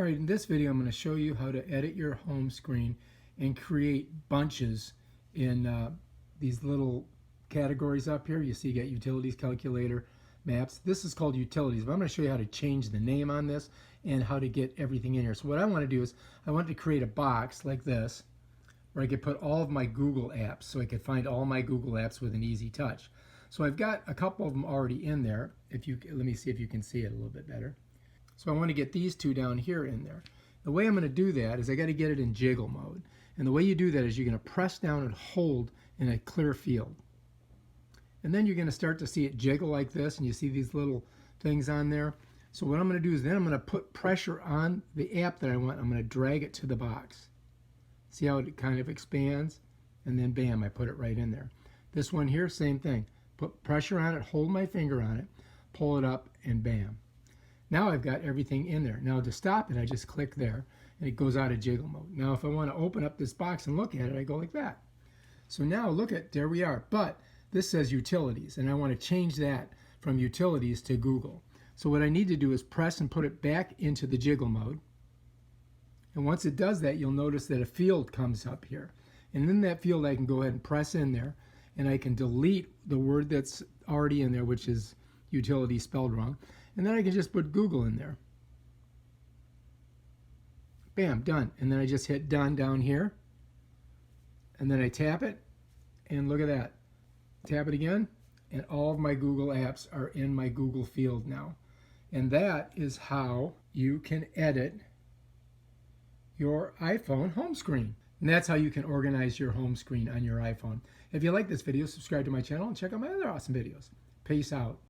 All right, in this video I'm going to show you how to edit your home screen and create bunches in these little categories up here. You see you got utilities, calculator, maps. This is called utilities, but I'm going to show you how to change the name on this and how to get everything in here. So what I want to do is I want to create a box like this where I could put all of my Google apps so I could find all my Google apps with an easy touch. So I've got a couple of them already in there. Let me see if you can see it a little bit better. So I want to get these two down here in there. The way I'm going to do that is I got to get it in jiggle mode. And the way you do that is you're going to press down and hold in a clear field. And then you're going to start to see it jiggle like this, and you see these little things on there. So what I'm going to do is then I'm going to put pressure on the app that I want. I'm going to drag it to the box. See how it kind of expands? And then bam, I put it right in there. This one here, same thing. Put pressure on it, hold my finger on it, pull it up, and bam. Now I've got everything in there. Now to stop it, I just click there, and it goes out of jiggle mode. Now if I want to open up this box and look at it, I go like that. So now look at, there we are. But this says utilities, and I want to change that from utilities to Google. So what I need to do is press and put it back into the jiggle mode. And once it does that, you'll notice that a field comes up here. And in that field, I can go ahead and press in there, and I can delete the word that's already in there, which is utility spelled wrong. And then I can just put Google in there. Bam, done. And then I just hit done down here. And then I tap it, and look at that. Tap it again, and all of my Google apps are in my Google field now. And that is how you can edit your iPhone home screen. And that's how you can organize your home screen on your iPhone. If you like this video, subscribe to my channel and check out my other awesome videos. Peace out.